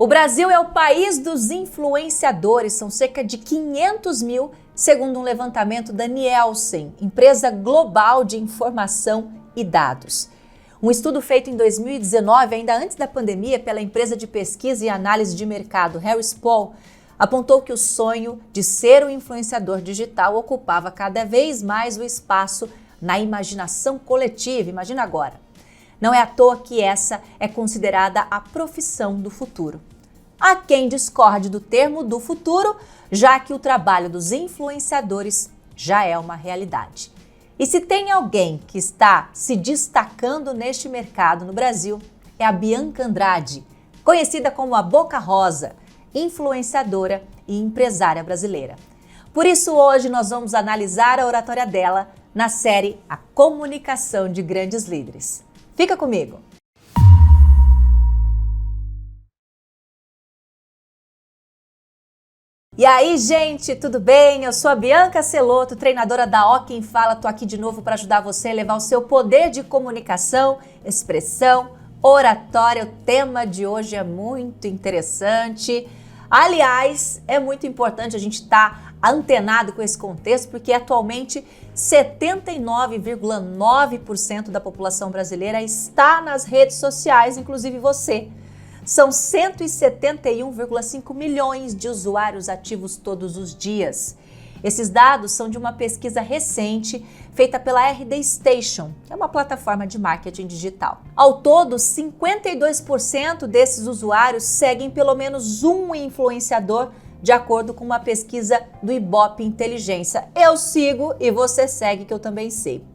O Brasil é o país dos influenciadores, são cerca de 500 mil, segundo um levantamento da Nielsen, empresa global de informação e dados. Um estudo feito em 2019, ainda antes da pandemia, pela empresa de pesquisa e análise de mercado Harris Poll, apontou que o sonho de ser um influenciador digital ocupava cada vez mais o espaço na imaginação coletiva. Imagina agora. Não é à toa que essa é considerada a profissão do futuro. Há quem discorde do termo do futuro, já que o trabalho dos influenciadores já é uma realidade. E se tem alguém que está se destacando neste mercado no Brasil, é a Bianca Andrade, conhecida como a Boca Rosa, influenciadora e empresária brasileira. Por isso, hoje nós vamos analisar a oratória dela na série A Comunicação de Grandes Líderes. Fica comigo! E aí, gente, tudo bem? Eu sou a Bianca Celoto, treinadora da Ó Quem Fala. Tô aqui de novo para ajudar você a levar o seu poder de comunicação, expressão, oratória. O tema de hoje é muito interessante. Aliás, é muito importante a gente estar antenado com esse contexto, porque atualmente 79,9% da população brasileira está nas redes sociais, inclusive você. São 171,5 milhões de usuários ativos todos os dias. Esses dados são de uma pesquisa recente feita pela RD Station, que é uma plataforma de marketing digital. Ao todo, 52% desses usuários seguem pelo menos um influenciador, de acordo com uma pesquisa do Ibope Inteligência. Eu sigo e você segue, que eu também sei.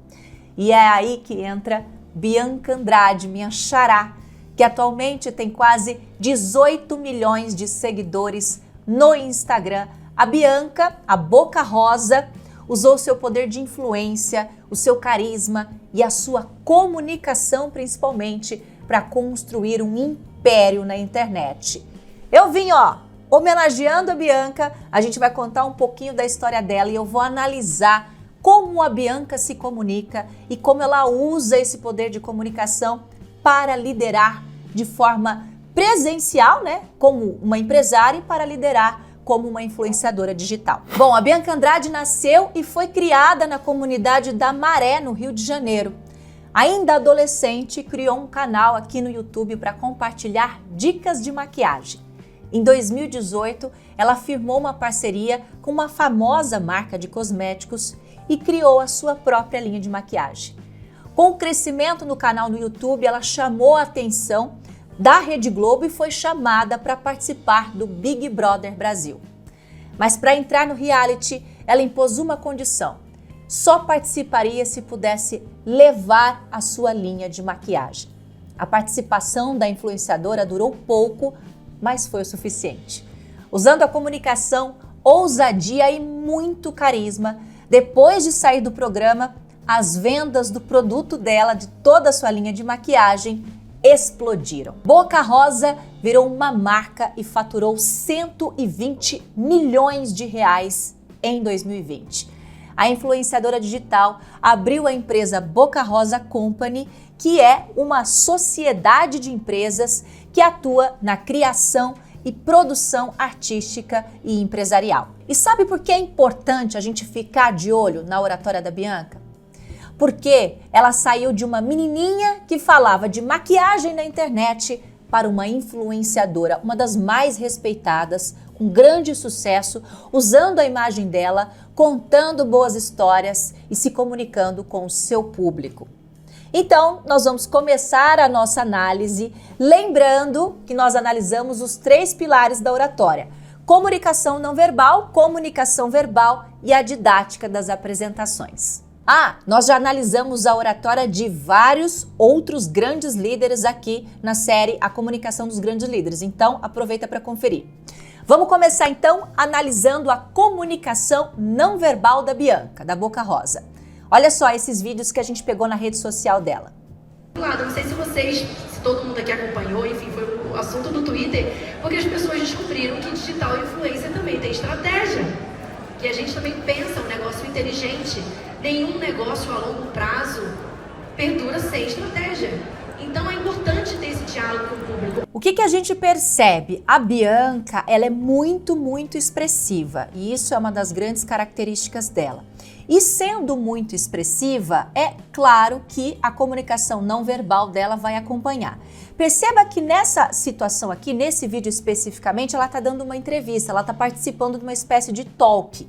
E é aí que entra Bianca Andrade, minha xará, que atualmente tem quase 18 milhões de seguidores no Instagram. A Bianca, a Boca Rosa, usou seu poder de influência, o seu carisma e a sua comunicação, principalmente, para construir um império na internet. Eu vim, homenageando a Bianca, a gente vai contar um pouquinho da história dela e eu vou analisar como a Bianca se comunica e como ela usa esse poder de comunicação para liderar de forma presencial, como uma empresária, e para liderar como uma influenciadora digital. Bom, a Bianca Andrade nasceu e foi criada na comunidade da Maré, no Rio de Janeiro. Ainda adolescente, criou um canal aqui no YouTube para compartilhar dicas de maquiagem. Em 2018, ela firmou uma parceria com uma famosa marca de cosméticos e criou a sua própria linha de maquiagem. Com o crescimento no canal no YouTube, ela chamou a atenção da Rede Globo e foi chamada para participar do Big Brother Brasil. Mas para entrar no reality, ela impôs uma condição: só participaria se pudesse levar a sua linha de maquiagem. A participação da influenciadora durou pouco, mas foi o suficiente. Usando a comunicação, ousadia e muito carisma, depois de sair do programa, as vendas do produto dela, de toda a sua linha de maquiagem, explodiram. Boca Rosa virou uma marca e faturou 120 milhões de reais em 2020. A influenciadora digital abriu a empresa Boca Rosa Company, que é uma sociedade de empresas que atua na criação e produção artística e empresarial. E sabe por que é importante a gente ficar de olho na oratória da Bianca? Porque ela saiu de uma menininha que falava de maquiagem na internet para uma influenciadora, uma das mais respeitadas, com grande sucesso, usando a imagem dela, contando boas histórias e se comunicando com o seu público. Então, nós vamos começar a nossa análise, lembrando que nós analisamos os 3 pilares da oratória: comunicação não verbal, comunicação verbal e a didática das apresentações. Nós já analisamos a oratória de vários outros grandes líderes aqui na série A Comunicação dos Grandes Líderes, então aproveita para conferir. Vamos começar então analisando a comunicação não verbal da Bianca, da Boca Rosa. Olha só esses vídeos que a gente pegou na rede social dela. Não sei se todo mundo aqui acompanhou, enfim, foi o assunto do Twitter, porque as pessoas descobriram que digital influencer também tem estratégia. Que a gente também pensa um negócio inteligente. Nenhum negócio a longo prazo perdura sem estratégia. Então é importante ter esse diálogo com o público. O que a gente percebe? A Bianca, ela é muito, muito expressiva e isso é uma das grandes características dela. E sendo muito expressiva, é claro que a comunicação não verbal dela vai acompanhar. Perceba que nessa situação aqui, nesse vídeo especificamente, ela está dando uma entrevista, ela está participando de uma espécie de talk.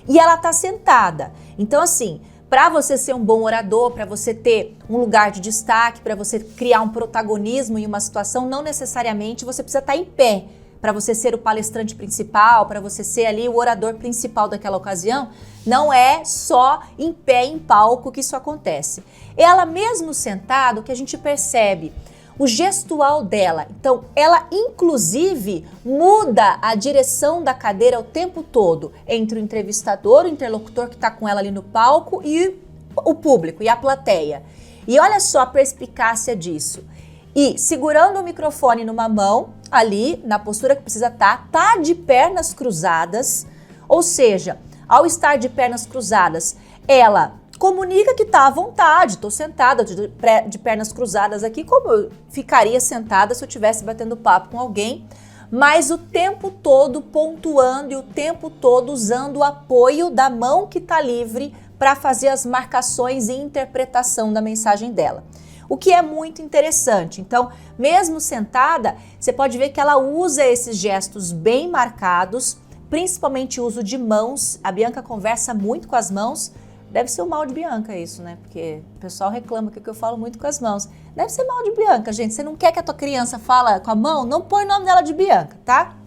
E ela está sentada. Então, assim, para você ser um bom orador, para você ter um lugar de destaque, para você criar um protagonismo em uma situação, não necessariamente você precisa estar em pé. Para você ser o palestrante principal, para você ser ali o orador principal daquela ocasião, não é só em pé, em palco que isso acontece. Ela mesmo sentada, o que a gente percebe, o gestual dela. Então, ela inclusive muda a direção da cadeira o tempo todo entre o entrevistador, o interlocutor que está com ela ali no palco e o público e a plateia. E olha só a perspicácia disso. E segurando o microfone numa mão, ali na postura que precisa estar, tá de pernas cruzadas, ou seja, ao estar de pernas cruzadas, ela comunica que está à vontade, estou sentada de pernas cruzadas aqui, como eu ficaria sentada se eu estivesse batendo papo com alguém, mas o tempo todo pontuando e o tempo todo usando o apoio da mão que está livre para fazer as marcações e interpretação da mensagem dela. O que é muito interessante. Então, mesmo sentada, você pode ver que ela usa esses gestos bem marcados, principalmente o uso de mãos. A Bianca conversa muito com as mãos. Deve ser o mal de Bianca isso, né? Porque o pessoal reclama que eu falo muito com as mãos. Deve ser mal de Bianca, gente. Você não quer que a tua criança fale com a mão? Não põe o nome dela de Bianca, tá?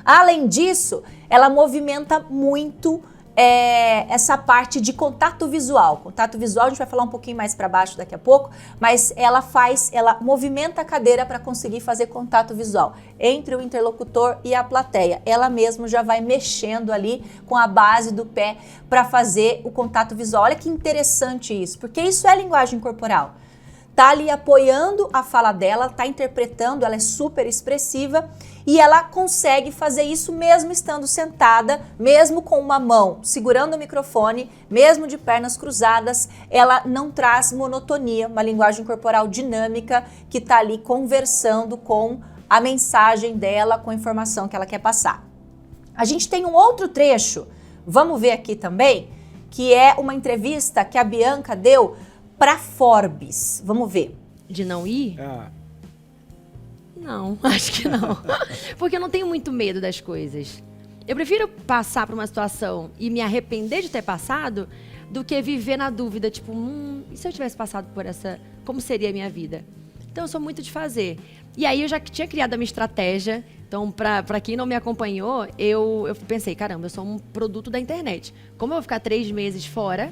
Além disso, ela movimenta muito essa parte de contato visual. Contato visual a gente vai falar um pouquinho mais para baixo daqui a pouco, mas ela movimenta a cadeira para conseguir fazer contato visual entre o interlocutor e a plateia. Ela mesma já vai mexendo ali com a base do pé para fazer o contato visual. Olha que interessante isso, porque isso é linguagem corporal. Tá ali apoiando a fala dela, tá interpretando, ela é super expressiva e ela consegue fazer isso mesmo estando sentada, mesmo com uma mão segurando o microfone, mesmo de pernas cruzadas, ela não traz monotonia, uma linguagem corporal dinâmica que tá ali conversando com a mensagem dela, com a informação que ela quer passar. A gente tem um outro trecho, vamos ver aqui também, que é uma entrevista que a Bianca deu para Forbes. Vamos ver. De não ir? Não, acho que não. Porque eu não tenho muito medo das coisas. Eu prefiro passar por uma situação e me arrepender de ter passado do que viver na dúvida, tipo, e se eu tivesse passado por essa, como seria a minha vida? Então eu sou muito de fazer. E aí eu já tinha criado a minha estratégia. Então, para quem não me acompanhou, eu pensei, caramba, eu sou um produto da internet. Como eu vou ficar 3 meses fora?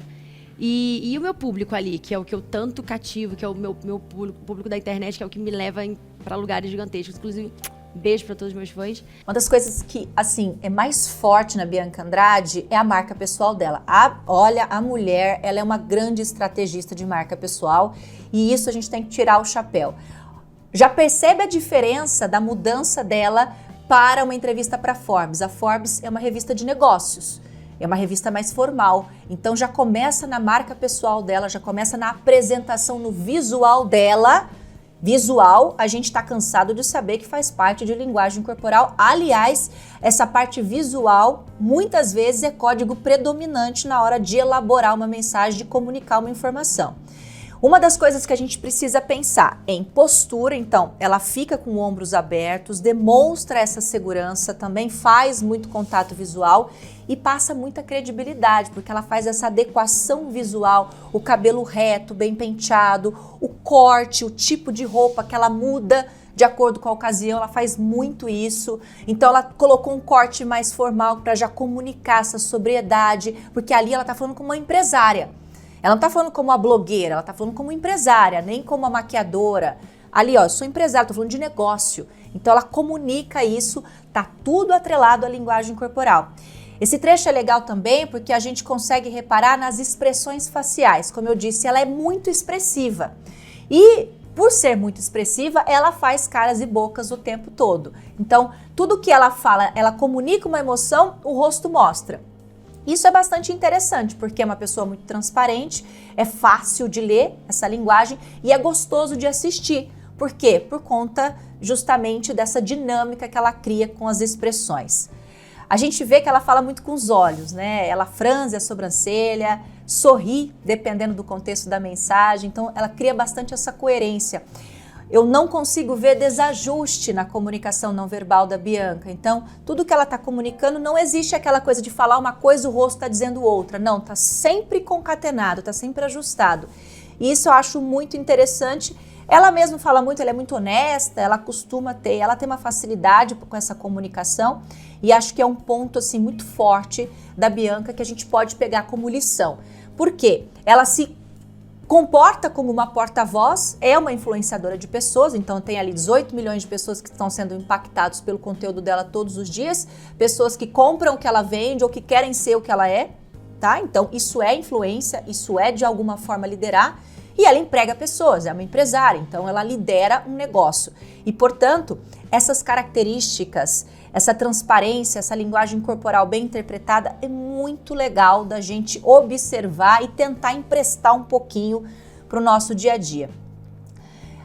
E o meu público ali, que é o que eu tanto cativo, que é o meu público da internet, que é o que me leva para lugares gigantescos. Inclusive, beijo para todos os meus fãs. Uma das coisas que, assim, é mais forte na Bianca Andrade é a marca pessoal dela. Olha, a mulher, ela é uma grande estrategista de marca pessoal e isso a gente tem que tirar o chapéu. Já percebe a diferença da mudança dela para uma entrevista para a Forbes. A Forbes é uma revista de negócios. É uma revista mais formal, então já começa na marca pessoal dela, já começa na apresentação, no visual dela. Visual, a gente está cansado de saber que faz parte de linguagem corporal. Aliás, essa parte visual muitas vezes é código predominante na hora de elaborar uma mensagem, de comunicar uma informação. Uma das coisas que a gente precisa pensar em postura, então, ela fica com ombros abertos, demonstra essa segurança, também faz muito contato visual e passa muita credibilidade, porque ela faz essa adequação visual, o cabelo reto, bem penteado, o corte, o tipo de roupa que ela muda de acordo com a ocasião, ela faz muito isso. Então ela colocou um corte mais formal para já comunicar essa sobriedade, porque ali ela está falando como uma empresária. Ela não tá falando como uma blogueira, ela tá falando como empresária, nem como uma maquiadora. Ali, ó, eu sou empresária, tô falando de negócio. Então ela comunica isso, tá tudo atrelado à linguagem corporal. Esse trecho é legal também porque a gente consegue reparar nas expressões faciais. Como eu disse, ela é muito expressiva. E por ser muito expressiva, ela faz caras e bocas o tempo todo. Então, tudo que ela fala, ela comunica uma emoção, o rosto mostra. Isso é bastante interessante, porque é uma pessoa muito transparente, é fácil de ler essa linguagem e é gostoso de assistir, Por quê? Por conta justamente dessa dinâmica que ela cria com as expressões. A gente vê que ela fala muito com os olhos, né? Ela franze a sobrancelha, sorri, dependendo do contexto da mensagem, então ela cria bastante essa coerência. Eu não consigo ver desajuste na comunicação não verbal da Bianca. Então, tudo que ela está comunicando, não existe aquela coisa de falar uma coisa e o rosto está dizendo outra. Não, está sempre concatenado, está sempre ajustado. E isso eu acho muito interessante. Ela mesma fala muito, ela é muito honesta, ela tem uma facilidade com essa comunicação. E acho que é um ponto assim muito forte da Bianca que a gente pode pegar como lição. Por quê? Ela se comporta como uma porta-voz, é uma influenciadora de pessoas, então tem ali 18 milhões de pessoas que estão sendo impactados pelo conteúdo dela todos os dias, pessoas que compram o que ela vende ou que querem ser o que ela é, tá? Então isso é influência, isso é de alguma forma liderar, e ela emprega pessoas, é uma empresária, então ela lidera um negócio. E portanto, essas características, essa transparência, essa linguagem corporal bem interpretada é muito legal da gente observar e tentar emprestar um pouquinho para o nosso dia a dia.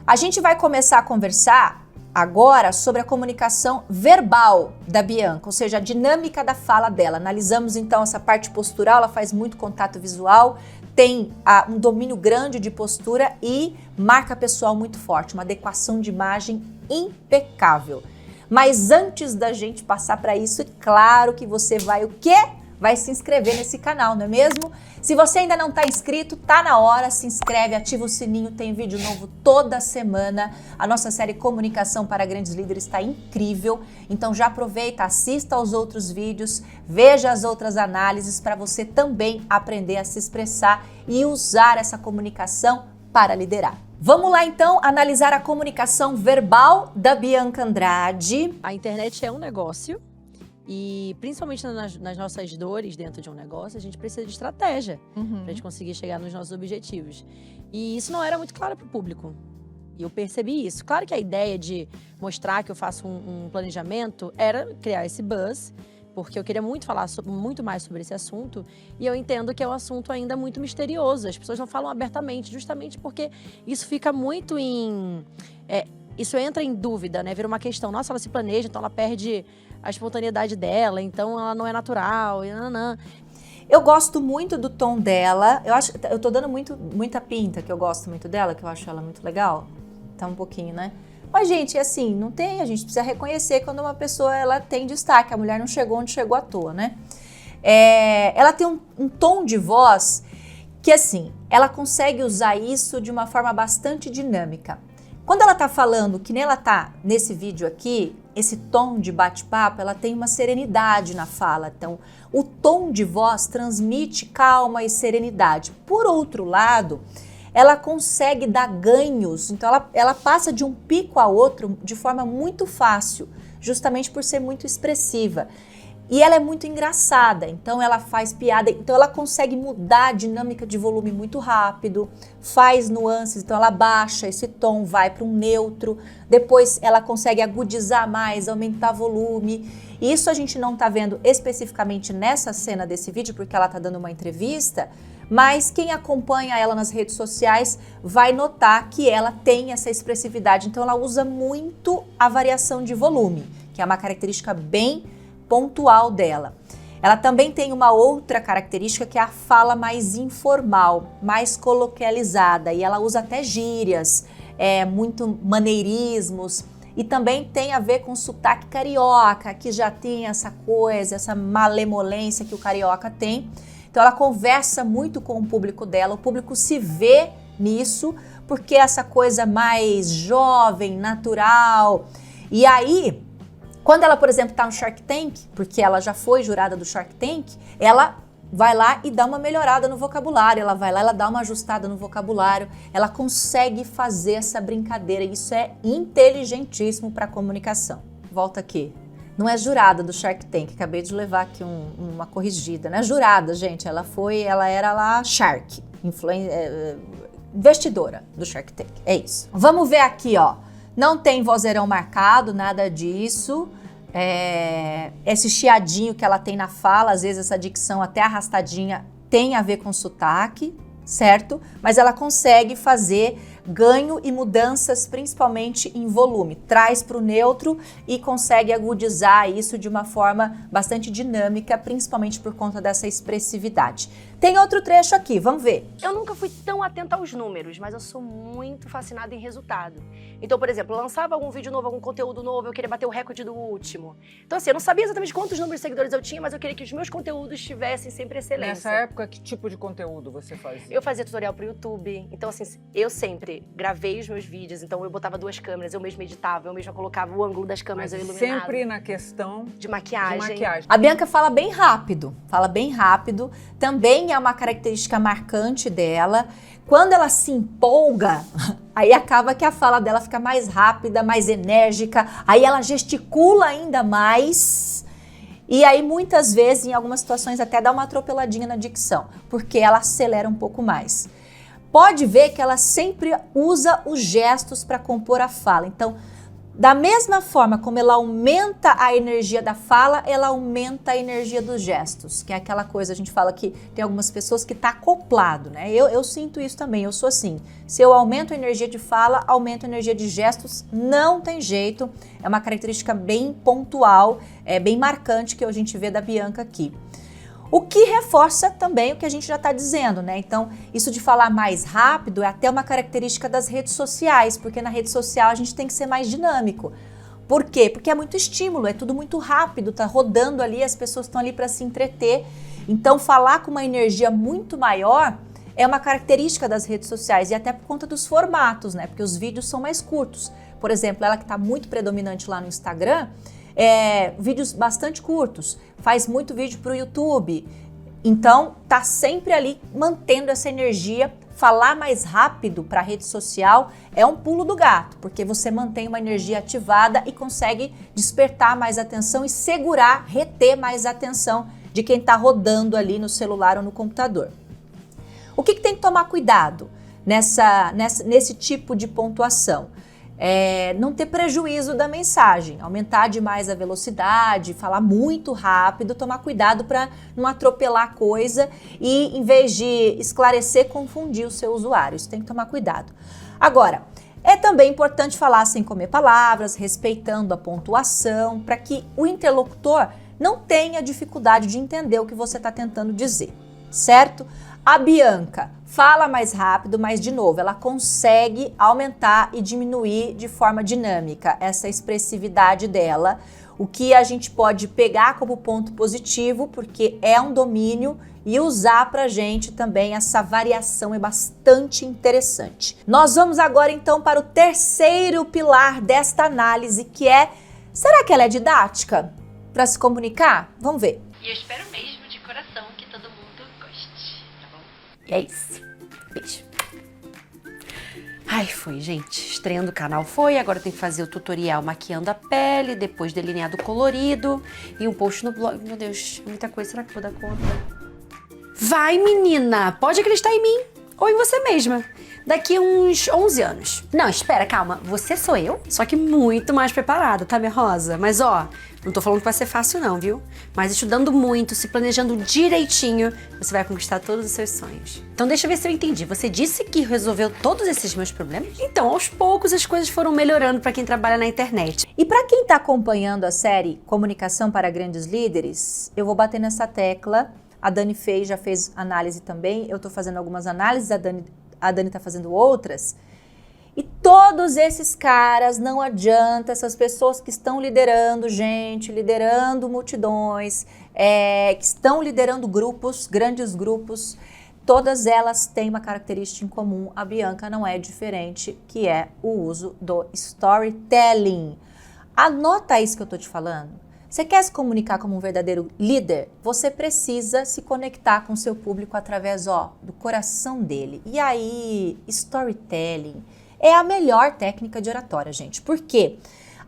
A gente vai começar a conversar agora sobre a comunicação verbal da Bianca, ou seja, a dinâmica da fala dela. Analisamos então essa parte postural, ela faz muito contato visual, tem um domínio grande de postura e marca pessoal muito forte, uma adequação de imagem impecável. Mas antes da gente passar para isso, é claro que você vai o quê? Vai se inscrever nesse canal, não é mesmo? Se você ainda não está inscrito, tá na hora, se inscreve, ativa o sininho, tem vídeo novo toda semana. A nossa série Comunicação para Grandes Líderes está incrível, então já aproveita, assista aos outros vídeos, veja as outras análises para você também aprender a se expressar e usar essa comunicação para liderar. Vamos lá então analisar a comunicação verbal da Bianca Andrade. A internet é um negócio e principalmente nas nossas dores dentro de um negócio, a gente precisa de estratégia para a gente conseguir chegar nos nossos objetivos. E isso não era muito claro para o público. E eu percebi isso. Claro que a ideia de mostrar que eu faço um planejamento era criar esse buzz, porque eu queria muito falar muito mais sobre esse assunto, e eu entendo que é um assunto ainda muito misterioso. As pessoas não falam abertamente, justamente porque isso fica muito isso entra em dúvida, né? Vira uma questão, nossa, ela se planeja, então ela perde a espontaneidade dela, então ela não é natural, e nananã. Eu gosto muito do tom dela, eu tô dando muita pinta, que eu gosto muito dela, que eu acho ela muito legal, tá um pouquinho, né? Mas, gente, assim, a gente precisa reconhecer quando uma pessoa ela tem destaque, a mulher não chegou onde chegou à toa, né? Ela tem um tom de voz que, assim, ela consegue usar isso de uma forma bastante dinâmica. Quando ela tá falando, que nem ela tá nesse vídeo aqui, esse tom de bate-papo, ela tem uma serenidade na fala. Então, o tom de voz transmite calma e serenidade. Por outro lado, ela consegue dar ganhos, então ela passa de um pico a outro de forma muito fácil, justamente por ser muito expressiva. E ela é muito engraçada, então ela faz piada, então ela consegue mudar a dinâmica de volume muito rápido, faz nuances, então ela baixa esse tom, vai para um neutro, depois ela consegue agudizar mais, aumentar volume. Isso a gente não está vendo especificamente nessa cena desse vídeo, porque ela está dando uma entrevista, mas quem acompanha ela nas redes sociais vai notar que ela tem essa expressividade, então ela usa muito a variação de volume, que é uma característica bem pontual dela. Ela também tem uma outra característica que é a fala mais informal, mais coloquializada, e ela usa até gírias, muito maneirismos, e também tem a ver com o sotaque carioca, que já tem essa coisa, essa malemolência que o carioca tem. Então ela conversa muito com o público dela, o público se vê nisso, porque essa coisa mais jovem, natural. E aí, quando ela, por exemplo, está no Shark Tank, porque ela já foi jurada do Shark Tank, ela vai lá e dá uma melhorada no vocabulário, ela vai lá, ela dá uma ajustada no vocabulário, ela consegue fazer essa brincadeira, isso é inteligentíssimo para a comunicação. Volta aqui. Não é jurada do Shark Tank, acabei de levar aqui uma corrigida, né? Jurada, gente, ela era lá Shark, investidora do Shark Tank, é isso. Vamos ver aqui, ó, não tem vozeirão marcado, nada disso, esse chiadinho que ela tem na fala, às vezes essa dicção até arrastadinha tem a ver com sotaque, certo? Mas ela consegue fazer ganho e mudanças principalmente em volume. Traz para o neutro e consegue agudizar isso de uma forma bastante dinâmica, principalmente por conta dessa expressividade. Tem outro trecho aqui, vamos ver. Eu nunca fui tão atenta aos números, mas eu sou muito fascinada em resultado. Então, por exemplo, eu lançava algum vídeo novo, algum conteúdo novo, eu queria bater o recorde do último. Então, assim, eu não sabia exatamente quantos números de seguidores eu tinha, mas eu queria que os meus conteúdos tivessem sempre excelência. Nessa época, que tipo de conteúdo você fazia? Eu fazia tutorial pro YouTube, então assim, eu sempre gravei os meus vídeos, então eu botava 2 câmeras, eu mesma editava, eu mesma colocava o ângulo das câmeras, Mas eu iluminava. sempre na questão De maquiagem. A Bianca fala bem rápido, também é uma característica marcante dela. Quando ela se empolga, aí acaba que a fala dela fica mais rápida, mais enérgica, aí ela gesticula ainda mais. E aí, muitas vezes, em algumas situações, até dá uma atropeladinha na dicção, porque ela acelera um pouco mais. Pode ver que ela sempre usa os gestos para compor a fala. Então, da mesma forma como ela aumenta a energia da fala, ela aumenta a energia dos gestos, que é aquela coisa, a gente fala que tem algumas pessoas que tá acoplado, né? Eu sinto isso também, eu sou assim. Se eu aumento a energia de fala, aumento a energia de gestos, não tem jeito. É uma característica bem pontual, bem marcante que a gente vê da Bianca aqui. O que reforça também o que a gente já está dizendo, né? Então, isso de falar mais rápido é até uma característica das redes sociais, porque na rede social a gente tem que ser mais dinâmico. Por quê? Porque é muito estímulo, é tudo muito rápido, tá rodando ali, as pessoas estão ali para se entreter. Então, falar com uma energia muito maior é uma característica das redes sociais e até por conta dos formatos, né? Porque os vídeos são mais curtos. Por exemplo, ela que está muito predominante lá no Instagram, vídeos bastante curtos, faz muito vídeo para o YouTube, então tá sempre ali mantendo essa energia. Falar mais rápido para a rede social é um pulo do gato, porque você mantém uma energia ativada e consegue despertar mais atenção e segurar, reter mais atenção de quem está rodando ali no celular ou no computador. O que tem que tomar cuidado nesse tipo de pontuação? Não ter prejuízo da mensagem, aumentar demais a velocidade, falar muito rápido, tomar cuidado para não atropelar a coisa e, em vez de esclarecer, confundir o seu usuário. Isso tem que tomar cuidado. Agora, é também importante falar sem comer palavras, respeitando a pontuação, para que o interlocutor não tenha dificuldade de entender o que você está tentando dizer, certo? A Bianca fala mais rápido, mas de novo, ela consegue aumentar e diminuir de forma dinâmica essa expressividade dela, o que a gente pode pegar como ponto positivo, porque é um domínio, e usar pra gente também essa variação é bastante interessante. Nós vamos agora então para o terceiro pilar desta análise, que é, será que ela é didática para se comunicar? Vamos ver. E eu espero mesmo de coração que todo mundo goste, tá bom? E é isso. Beijo. Ai, foi, gente. Estreando o canal foi. Agora tem que fazer o tutorial maquiando a pele, depois delineado colorido e um post no blog. Meu Deus, muita coisa. Será que eu vou dar conta? Vai, menina! Pode acreditar em mim ou em você mesma. Daqui a uns 11 anos. Não, espera, calma. Você sou eu? Só que muito mais preparada, tá, minha rosa? Mas, ó, não tô falando que vai ser fácil não, viu? Mas estudando muito, se planejando direitinho, você vai conquistar todos os seus sonhos. Então deixa eu ver se eu entendi. Você disse que resolveu todos esses meus problemas? Então, aos poucos, as coisas foram melhorando pra quem trabalha na internet. E para quem tá acompanhando a série Comunicação para Grandes Líderes, eu vou bater nessa tecla. A Dani já fez análise também, eu tô fazendo algumas análises, a Dani tá fazendo outras. E todos esses caras, não adianta, essas pessoas que estão liderando gente, liderando multidões, que estão liderando grupos, grandes grupos, todas elas têm uma característica em comum. A Bianca não é diferente, que é o uso do storytelling. Anota isso que eu tô te falando. Você quer se comunicar como um verdadeiro líder? Você precisa se conectar com o seu público através, do coração dele. E aí, storytelling é a melhor técnica de oratória, gente. Por quê?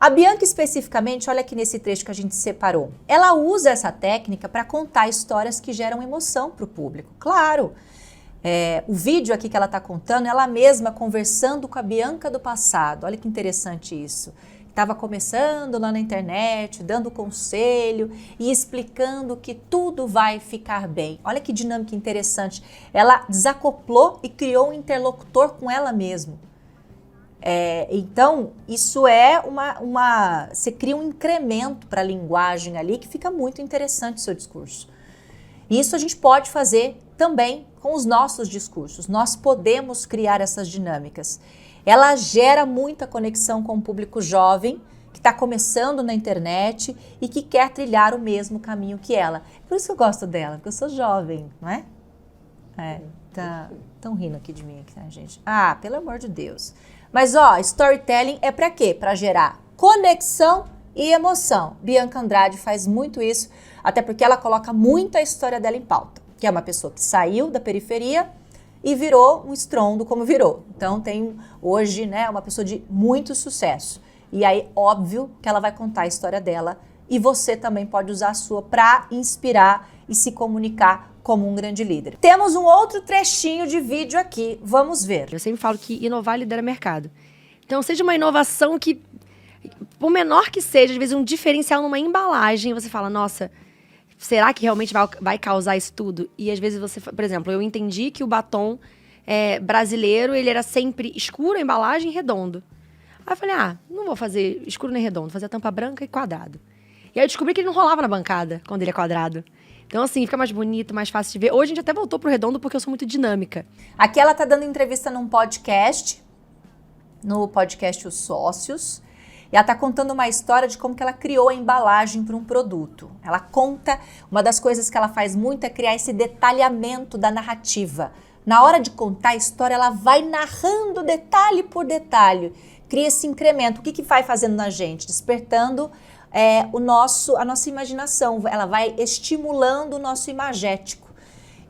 A Bianca especificamente, olha aqui nesse trecho que a gente separou. Ela usa essa técnica para contar histórias que geram emoção para o público. Claro, o vídeo aqui que ela está contando, ela mesma conversando com a Bianca do passado. Olha que interessante isso. Estava começando lá na internet, dando conselho e explicando que tudo vai ficar bem. Olha que dinâmica interessante. Ela desacoplou e criou um interlocutor com ela mesma. Então, isso é você cria um incremento para a linguagem ali que fica muito interessante o seu discurso. Isso a gente pode fazer também com os nossos discursos. Nós podemos criar essas dinâmicas. Ela gera muita conexão com o público jovem, que está começando na internet e que quer trilhar o mesmo caminho que ela. Por isso que eu gosto dela, porque eu sou jovem, não é? Estão rindo aqui de mim, né, gente? Ah, pelo amor de Deus. Mas, storytelling é para quê? Para gerar conexão e emoção. Bianca Andrade faz muito isso, até porque ela coloca muito a história dela em pauta, que é uma pessoa que saiu da periferia e virou um estrondo como virou. Então, tem hoje, né, uma pessoa de muito sucesso. E aí, óbvio que ela vai contar a história dela e você também pode usar a sua para inspirar e se comunicar como um grande líder. Temos um outro trechinho de vídeo aqui, vamos ver. Eu sempre falo que inovar lidera mercado. Então, seja uma inovação que, por menor que seja, às vezes um diferencial numa embalagem, você fala, nossa, será que realmente vai causar isso tudo? E às vezes você, por exemplo, eu entendi que o batom brasileiro, ele era sempre escuro, a embalagem, redondo. Aí eu falei, não vou fazer escuro nem redondo, vou fazer a tampa branca e quadrado. E aí eu descobri que ele não rolava na bancada, quando ele é quadrado. Então, assim, fica mais bonito, mais fácil de ver. Hoje a gente até voltou pro redondo porque eu sou muito dinâmica. Aqui ela tá dando entrevista num podcast, no podcast Os Sócios, e ela tá contando uma história de como que ela criou a embalagem para um produto. Ela conta, uma das coisas que ela faz muito é criar esse detalhamento da narrativa. Na hora de contar a história, ela vai narrando detalhe por detalhe, cria esse incremento. O que vai fazendo na gente? Despertando a nossa imaginação, ela vai estimulando o nosso imagético.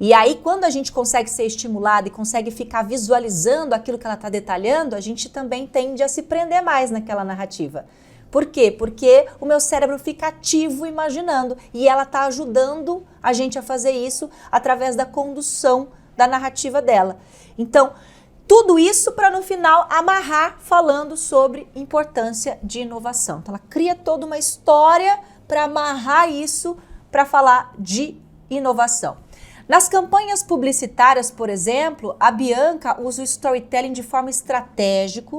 E aí, quando a gente consegue ser estimulado e consegue ficar visualizando aquilo que ela está detalhando, a gente também tende a se prender mais naquela narrativa. Por quê? Porque o meu cérebro fica ativo imaginando e ela está ajudando a gente a fazer isso através da condução da narrativa dela. Então, tudo isso para no final amarrar falando sobre importância de inovação. Então ela cria toda uma história para amarrar isso para falar de inovação. Nas campanhas publicitárias, por exemplo, a Bianca usa o storytelling de forma estratégica,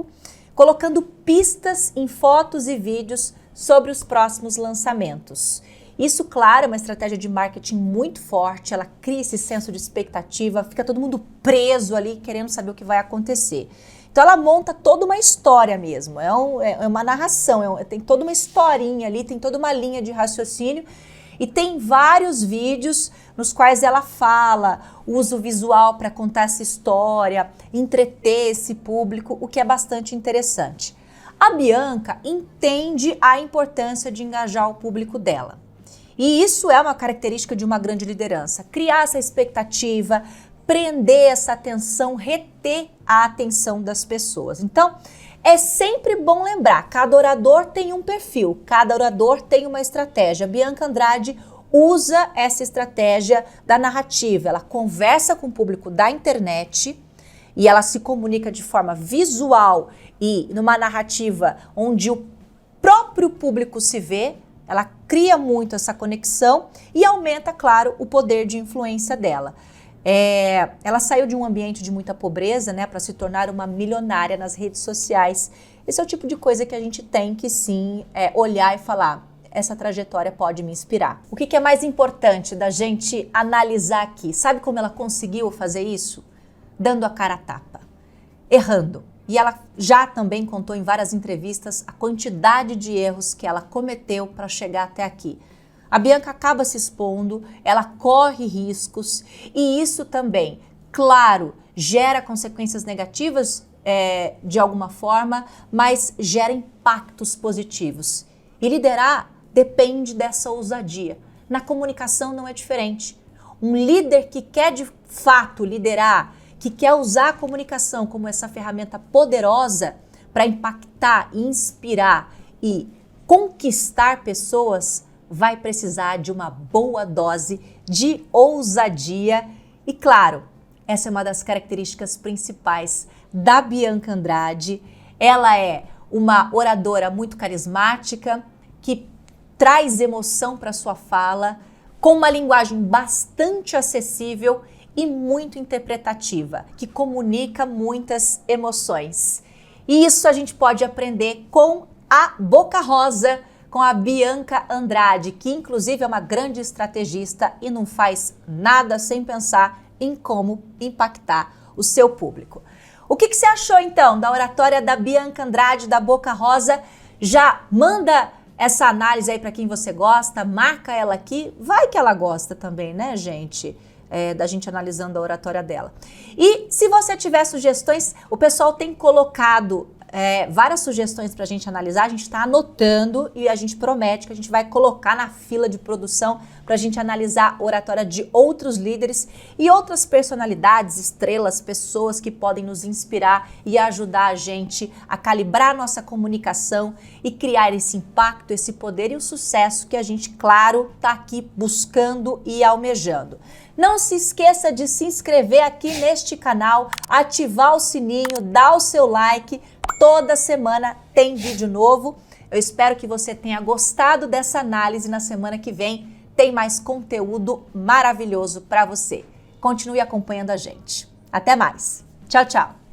colocando pistas em fotos e vídeos sobre os próximos lançamentos. Isso, claro, é uma estratégia de marketing muito forte, ela cria esse senso de expectativa, fica todo mundo preso ali querendo saber o que vai acontecer. Então ela monta toda uma história mesmo, é uma narração, tem toda uma historinha ali, tem toda uma linha de raciocínio e tem vários vídeos nos quais ela fala, usa o visual para contar essa história, entreter esse público, o que é bastante interessante. A Bianca entende a importância de engajar o público dela. E isso é uma característica de uma grande liderança. Criar essa expectativa, prender essa atenção, reter a atenção das pessoas. Então, é sempre bom lembrar, cada orador tem um perfil, cada orador tem uma estratégia. Bianca Andrade usa essa estratégia da narrativa. Ela conversa com o público da internet e ela se comunica de forma visual e numa narrativa onde o próprio público se vê. Ela cria muito essa conexão e aumenta, claro, o poder de influência dela. Ela saiu de um ambiente de muita pobreza, né, para se tornar uma milionária nas redes sociais. Esse é o tipo de coisa que a gente tem que sim olhar e falar, essa trajetória pode me inspirar. O que é mais importante da gente analisar aqui? Sabe como ela conseguiu fazer isso? Dando a cara a tapa, errando. E ela já também contou em várias entrevistas a quantidade de erros que ela cometeu para chegar até aqui. A Bianca acaba se expondo, ela corre riscos e isso também, claro, gera consequências negativas de alguma forma, mas gera impactos positivos. E liderar depende dessa ousadia. Na comunicação não é diferente. Um líder que quer de fato liderar, que quer usar a comunicação como essa ferramenta poderosa para impactar, inspirar e conquistar pessoas, vai precisar de uma boa dose de ousadia. E claro, essa é uma das características principais da Bianca Andrade. Ela é uma oradora muito carismática, que traz emoção para sua fala, com uma linguagem bastante acessível e muito interpretativa, que comunica muitas emoções. E isso a gente pode aprender com a Boca Rosa, com a Bianca Andrade, que inclusive é uma grande estrategista e não faz nada sem pensar em como impactar o seu público. O que você achou então da oratória da Bianca Andrade, da Boca Rosa? Já manda essa análise aí para quem você gosta, marca ela aqui, vai que ela gosta também, né, gente? Da gente analisando a oratória dela. E se você tiver sugestões, o pessoal tem colocado várias sugestões para a gente analisar, a gente está anotando e a gente promete que a gente vai colocar na fila de produção para a gente analisar a oratória de outros líderes e outras personalidades, estrelas, pessoas que podem nos inspirar e ajudar a gente a calibrar nossa comunicação e criar esse impacto, esse poder e o sucesso que a gente, claro, está aqui buscando e almejando. Não se esqueça de se inscrever aqui neste canal, ativar o sininho, dar o seu like. Toda semana tem vídeo novo. Eu espero que você tenha gostado dessa análise. Na semana que vem tem mais conteúdo maravilhoso para você. Continue acompanhando a gente. Até mais. Tchau, tchau.